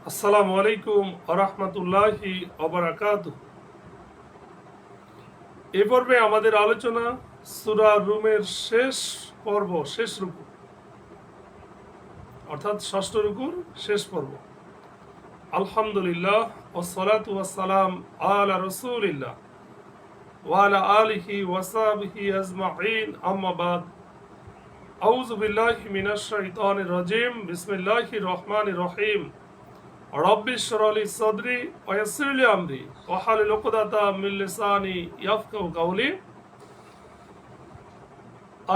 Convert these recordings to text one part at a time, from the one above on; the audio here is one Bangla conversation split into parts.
আসসালামু আলাইকুম আরহামতুল্লাহি ওবারাকাতুহু। এ পর্বে আমাদের আলোচনা সূরা রুমের শেষ পর্ব, শেষ রুকু, অর্থাৎ ষষ্ঠ রুকুর শেষ পর্ব। আলহামদুলিল্লাহ ওয়াসসালাতু ওয়াসসালাম আলা রাসূলিল্লাহ ওয়া আলা আলিহি ওয়া সাহবিহি আজমাইন, আম্মা বাদ। আউযু বিল্লাহি মিনাশ শাইতানির রাজিম। বিসমিল্লাহির রহমানির রহিম। রব্বি ইশরাহ লি সাদরি ওয়া ইয়াসসির লি আমরি ওয়াহলুল উকদাতাম মিন লিসানি ইয়াফকাহু কাওলি।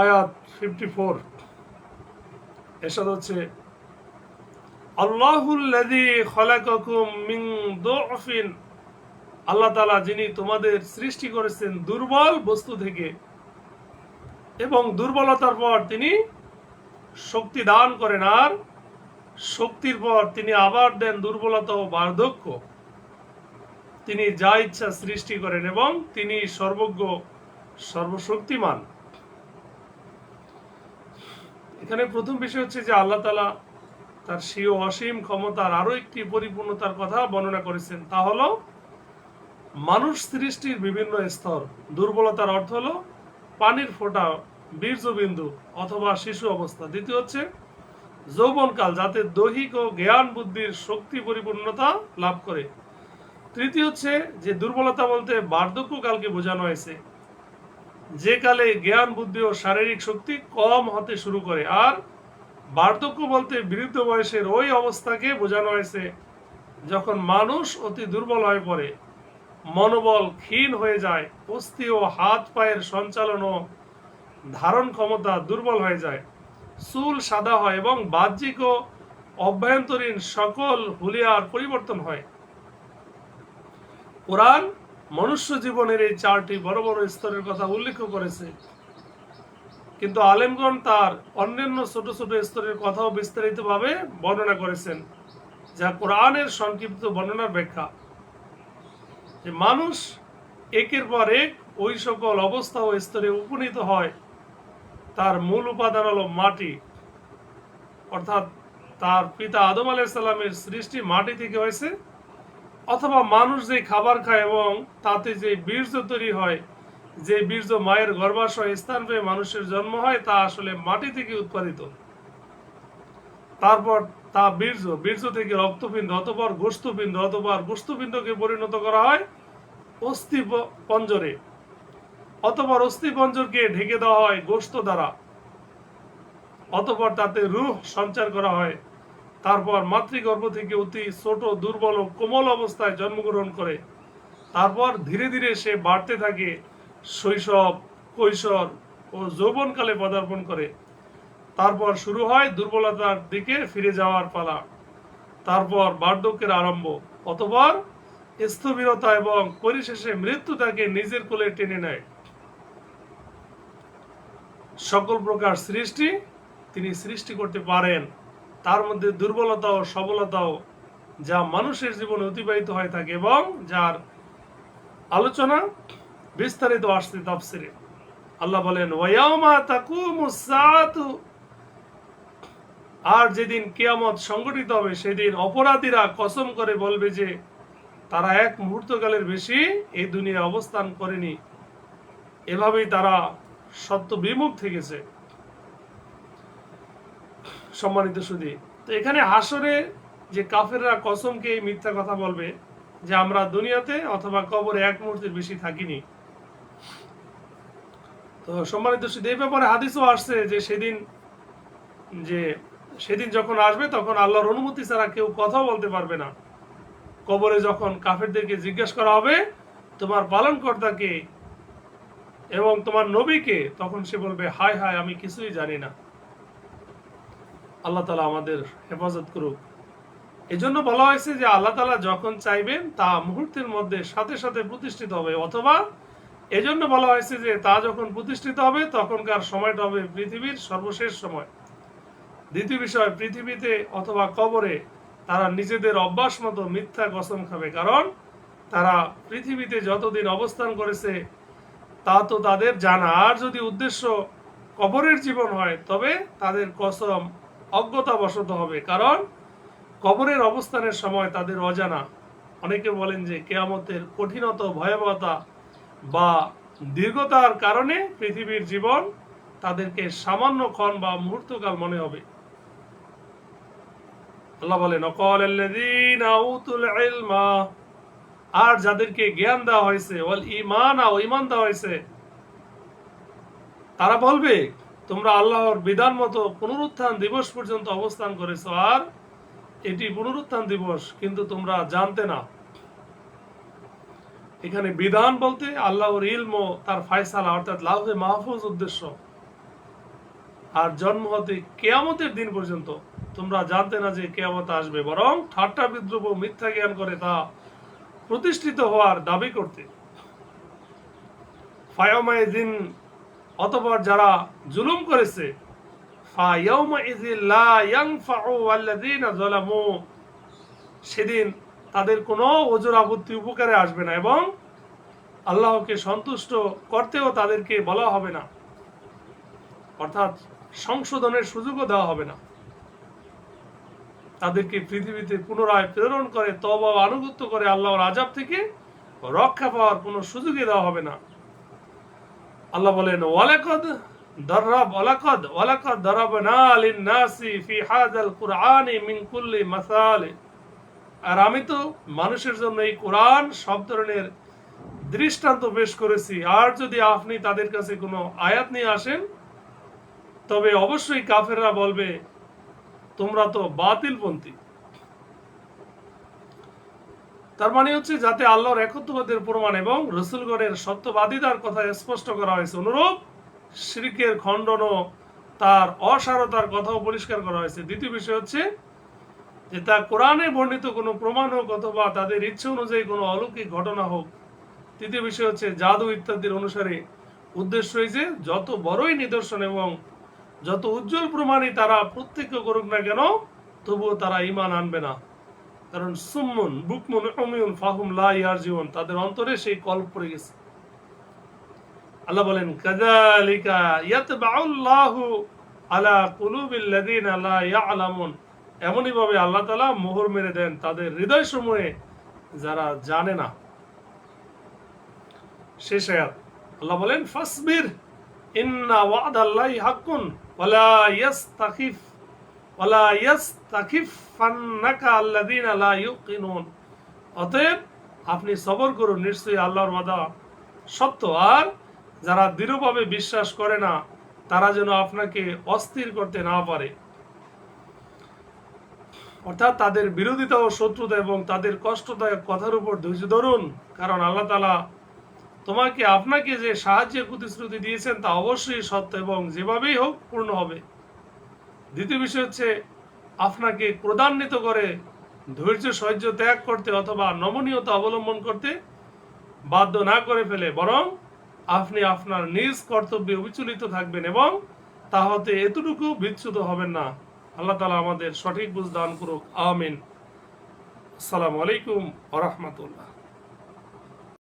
আয়াত 54 এরশাদ হচ্ছে, আল্লাহুল্লাযী খালাকাকুম মিন দুফিন, আল্লাহ তাআলা যিনি তোমাদের সৃষ্টি করেছেন দুর্বল বস্তু থেকে এবং দুর্বলতার পর তিনি শক্তি দান করেন, আর শক্তির পর তিনি আবার দেন দুর্বলতা ও বার্ধক্য। তিনি যা ইচ্ছা সৃষ্টি করেন এবং তিনি সর্বজ্ঞ, সর্বশক্তিমান। এখানে প্রথম বিষয় হচ্ছে যে আল্লাহ তাআলা তার স্বীয় অসীম ক্ষমতার আরো একটি পরিপূর্ণতার কথা বর্ণনা করেছেন, তা হলো মানুষ সৃষ্টির বিভিন্ন স্তর। দুর্বলতার অর্থ হলো পানির ফোঁটা, বীর্যবিন্দু অথবা শিশু অবস্থা। দ্বিতীয় হচ্ছে যৌবনকাল, যাতে দৈহিক ও জ্ঞান বুদ্ধির শক্তি পরিপূর্ণতা লাভ করে। তৃতীয় হচ্ছে যে দুর্বলতা বলতে বার্ধক্যকালকে বোঝানো হয়েছে, যে কালে জ্ঞান বুদ্ধি ও শারীরিক শক্তি কম হতে শুরু করে। আর বার্ধক্য বলতে বৃদ্ধ বয়সের ওই অবস্থাকে বোঝানো হয়েছে যখন মানুষ অতি দুর্বল হয়ে পড়ে, মনোবল ক্ষীণ হয়ে যায়, অস্থি ও হাত পায়ের সঞ্চালন ও ধারণ ক্ষমতা দুর্বল হয়ে যায়, চুল সাদা হয় এবং বাহ্যিক ও অভ্যন্তরীণ সকল হুলিয়ার পরিবর্তন হয়। কোরআন মনুষ্য জীবনের এই চারটি বড় বড় স্তরের কথা উল্লেখ করেছে, কিন্তু আলেমগণ তার অন্যান্য ছোট ছোট স্তরের কথাও বিস্তারিতভাবে বর্ণনা করেছেন, যা কোরআনের সংক্ষিপ্ত বর্ণনার ব্যাখ্যা। যে মানুষ একের পর এক ওই সকল অবস্থা ও স্তরে উপনীত হয়, তার মূল উপাদান হলো মাটি, অর্থাৎ তার পিতা আদম আলাইহিস সালামের সৃষ্টি মাটি থেকে হয়েছে, অথবা মানুষ যে খাবার খায় এবং তাতে যে বীর্য তৈরি হয়, যে বীর্য মায়ের গর্ভাশয় স্থান পেয়ে মানুষের জন্ম হয়, তা আসলে মাটি থেকে উৎপাদিত। তারপর তা বীর্য থেকে রক্তপিণ্ড, অতঃপর গোশতপিণ্ড, অথবা গোশতপিণ্ডকে পরিণত করা হয় অস্থি পঞ্জরে, অতঃপর অস্থি পঞ্জরকে ঢেকে দেওয়া হয় গোশত দ্বারা, অতঃপর তাতে রূহ সঞ্চার করা হয়। তারপর মাতৃগর্ভ থেকে অতি ছোট, দুর্বল ও কোমল অবস্থায় জন্মগ্রহণ করে। তারপর ধীরে ধীরে সে বাড়তে থাকে, শৈশব, কৈশোর ও যৌবনকালে পদার্পণ করে। তারপর শুরু হয় দুর্বলতার দিকে ফিরে যাওয়ার পালা, তারপর বার্ধক্যের আরম্ভ, অতঃপর স্থবিরতা এবং পরিশেষে মৃত্যু তাকে নিজের কোলে টেনে নেয়। সকল প্রকার সৃষ্টি তিনি সৃষ্টি করতে পারেন, তার মধ্যে দুর্বলতা ও সবলতাও যা মানুষের জীবনে অতিবাহিত হয়ে থাকে এবং যার আলোচনা বিস্তারিত আসছে তাফসিরে। আল্লাহ বলেন, ওয়ায়াউমা তাকুমুস সাআতু, আর যেদিন কিয়ামত সংগঠিত হবে সেদিন অপরাধীরা কসম করে বলবে যে তারা এক মুহূর্তকালের বেশি এই দুনিয়ায় অবস্থান করেনি, এভাবেই তারা সত্য বিমুখ থেকেছে। সম্মানিত সুধী, তো এখানে হাসরে যে কাফেররা কসমকে মিথ্যা কথা বলবে যে আমরা দুনিয়াতে অথবা কবরে এক মুহূর্তের বেশি থাকিনি। তো সম্মানিত সুধী, এই ব্যাপারে হাদিসও আসছে যে সেদিন যখন আসবে তখন আল্লাহর অনুমতি ছাড়া কেউ কথা বলতে পারবে না। কবরে যখন কাফেরদেরকে জিজ্ঞেস করা হবে তোমার পালনকর্তাকে এবং তোমার নবীকে, তখন সে বলবে হায় হায়, আমি কিছুই জানি না। আল্লাহ তাআলা আমাদের হেফাজত করুক। এজন্য বলা হয়েছে যে আল্লাহ তাআলা যখন চাইবেন তা মুহূর্তের মধ্যে সাথে সাথে প্রতিষ্ঠিত হবে, অথবা এজন্য বলা হয়েছে যে তা যখন প্রতিষ্ঠিত হবে তখনকার সময়টা হবে পৃথিবীর সর্বশেষ সময়। দ্বিতীয় বিষয়, পৃথিবীতে অথবা কবরে তারা নিজেদের অভ্যাস মতো মিথ্যা কসম খাবে, কারণ তারা পৃথিবীতে যতদিন অবস্থান করেছে তা তো তাদের জানা। আর যদি উদ্দেশ্য কবরের জীবন হয় তবে তাদের কসম অজ্ঞতাবশত হবে, কারণ কবরের অবস্থানের সময় তাদের অজানা। অনেকে বলেন যে কিয়ামতের কঠিনতা, ভয়াবহতা বা দীর্ঘতার কারণে পৃথিবীর জীবন তাদেরকে সামান্য ক্ষণ বা মুহূর্তকাল মনে হবে। আল্লাহ বলেন, ওয়াকালাল্লাযীনা উতুল ইলমা, আর যাদেরকে জ্ঞান দেওয়া হয়েছে, ওয়াল ঈমানা, ও ঈমান দেওয়া হয়েছে, তারা বলবে তোমরা আল্লাহর বিধান মতো পুনরুত্থান দিবস পর্যন্ত অবস্থান করেছো, আর এটি পুনরুত্থান দিবস কিন্তু তোমরা জানতে না। এখানে বিধান বলতে আল্লাহর ইলম ও তার ফায়সালা অর্থাৎ লাউহে মাহফুজ উদ্দেশ্য। আর জন্ম হতে কিয়ামতের দিন পর্যন্ত তোমরা জানতে না যে কিয়ামত আসবে, বরং ঠাট্টা বিদ্রুপ ও মিথ্যা জ্ঞান করে তা প্রতিষ্ঠিত হওয়ার দাবি করতে। ফায়াউমাইযিন, অতঃপর যারা জুলুম করেছে, ফায়াউমাইযিন লা ইয়ানফাউ আল্লাযীনা যালামু, সেদিন তাদের কোনো ওজর আপত্তি উপকারে আসবে না, এবং আল্লাহকে সন্তুষ্ট করতেও তাদেরকে বলা হবে না, অর্থাৎ সংশোধনের সুযোগও দেওয়া হবে না। তাদেরকে পৃথিবীতে পুনরায় প্রেরণ করে তওবা ও আনুগত্য করে আল্লাহর আযাব থেকে রক্ষা পাওয়ার কোনো সুযোগই দেওয়া হবে না। আল্লাহ বলেন, ওয়ালাকাদ দারাবনা লিন-নাসি ফি হাযাল কুরআনি মিন কুল্লি মাসাল, আর আমি তো মানুষের জন্য এই কোরআন সব ধরনের দৃষ্টান্ত পেশ করেছি। আর যদি আপনি তাদের কাছে কোনো আয়াত নিয়ে আসেন, তবে অবশ্যই কাফেররা বলবে তোমরা তো বাতিলপন্থী। তার মানে হচ্ছে যাতে আল্লাহর একত্ববাদের প্রমাণ এবং রাসূলগণের সত্যবাদিতার কথা স্পষ্ট করা হয়েছে, অনুরূপ শিরকের খণ্ডন ও তার অসারতার কথাও পরিষ্কার করা হয়েছে। দ্বিতীয় বিষয় হচ্ছে যে তা কোরআনে বর্ণিত কোনো প্রমাণ হোক অথবা তাদের ইচ্ছে অনুযায়ী কোনো অলৌকিক ঘটনা হোক। তৃতীয় বিষয় হচ্ছে জাদু ইত্যাদির অনুসারে উদ্দেশ্য হয়েছে যত বড়ই নিদর্শন এবং যত উজ্জ্বল প্রমাণই তারা প্রত্যক্ষ করুক না কেন, তবুও তারা ঈমান আনবে না। কারণ সুম্মুন বুকমুন উমিয়ুন ফাহুম লা ইয়ারজিউন, তাদের অন্তরে সেই কলব পড়ে গেছে। আল্লাহ বলেন, কাযালিকা ইয়াতবাউল্লাহু আলা কুলুবিল লাযিনা লা ইয়ালামুন, এমনই ভাবে আল্লাহ তাআলা মোহর মেরে দেন তাদের হৃদয় সমূহে যারা জানে না। শেষ আয়াত আল্লাহ বলেন, ফাসবির ইন্না ওয়াদাল্লাহি হাক্কুন ওয়ালা ইয়াস্তাখিফান্নাকা আল্লাযীনা লা ইউকিনুন, অতএব আপনি সবর করুন, নিশ্চয়ই আল্লাহর ওয়াদা সত্য, আর যারা দৃঢ়ভাবে বিশ্বাস করে না তারা যেন আপনাকে অস্থির করতে না পারে। অর্থাৎ তাদের বিরোধিতা ও শত্রুতা এবং তাদের কষ্টদায়ক কথার উপর ধৈর্য ধরুন, কারণ আল্লাহ তাআলা তোমাকে আপনাকে যে সাহায্যের প্রতিশ্রুতি দিয়েছেন তা অবশ্যই সত্য এবং যেভাবেই হোক পূর্ণ হবে। দ্বিতীয় বিষয় হচ্ছে আপনাকে ক্রোধান্বিত করে ধৈর্য সহ্য ত্যাগ করতে অথবা নমনীয়তা অবলম্বন করতে বাধ্য না করে ফেলে, বরং আপনি আপনার নিজ কর্তব্যে অবিচলিত থাকবেন এবং তা হতে এতটুকু বিচ্যুত হবেন না। আল্লাহ তাআলা আমাদের সঠিক বুঝ দান করুক, আমিন। আসসালামু আলাইকুম ওয়া রাহমাতুল্লাহ।